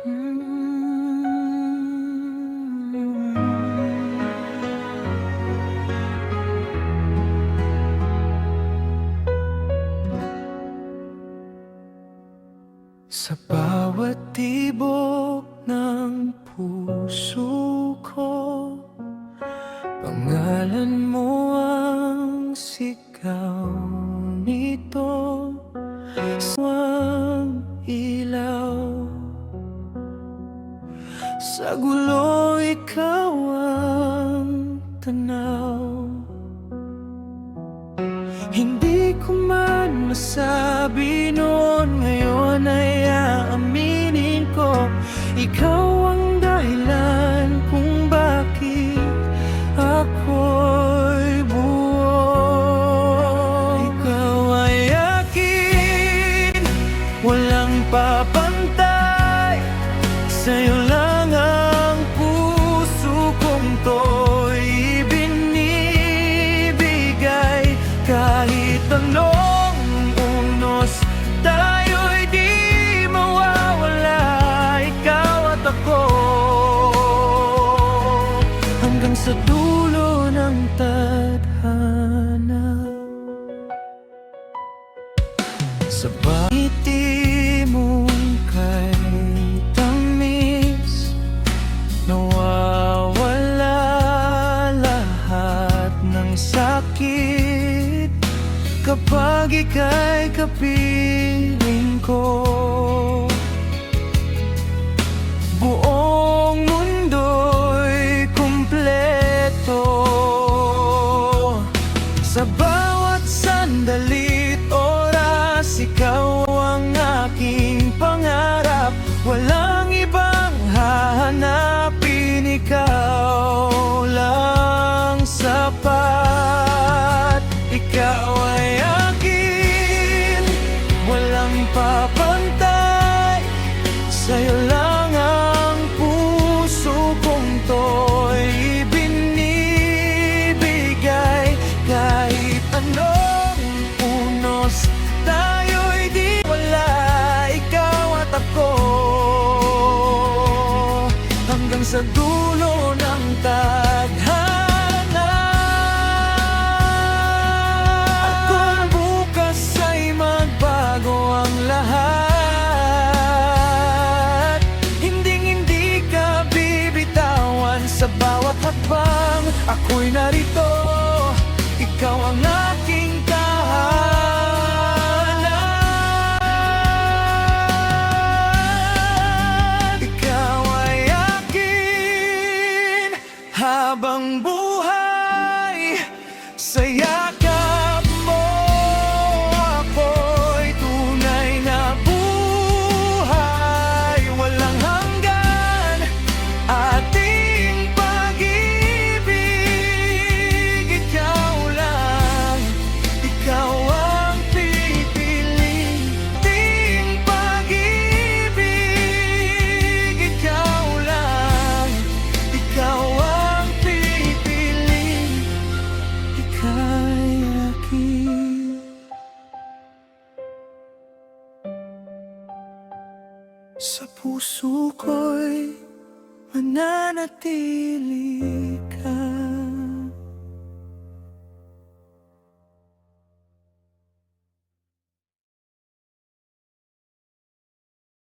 Sa bawat tibok ng puso ko, pangalan mo ang sigaw nito. Swang ilaw sa gulo, ikaw ang tanaw. Hindi ko man masabi noon, ngayon ay aaminin ko. Ikaw ang dahilan kung bakit ako'y buo. Ikaw ay akin, walang papantay. Sa'yo lang ang puso kong to'y ibinibigay. Kahit anong unos, tayo'y di mawawala. Ikaw at ako, hanggang sa dulo ng tadhana. Sa ngiti mong kay tamis, nawawala lahat ng sakit kapag ika'y kapiling ko. Buong mundo'y kumpleto. Sa bawat sandali't oras, ikaw ang aking pangarap. Walang ibang hahanapin, ikaw lang sapat. Ikaw ay akin, walang papantay. Sa'yo lang ang puso kong to'y ibinibigay. Kahit anong unos, tayo'y di wala. Ikaw at ako, hanggang sa dulo ng tadhana. At kung bukas ay magbago ang lahat, hinding-hindi ka bibitawan. Sa bawat hakbang, ako'y narito. Ikaw ang aking tahanan. Ikaw ay akin habang buhay. Sa yakap mo, ako'y tunay na buhay. Walang hanggan ating pag-ibig. Ikaw lang, ikaw ang pipili. Ating pag-ibig. Ikaw lang, ikaw ang pipili. Ika'y akin. Sa puso ko'y mananatili.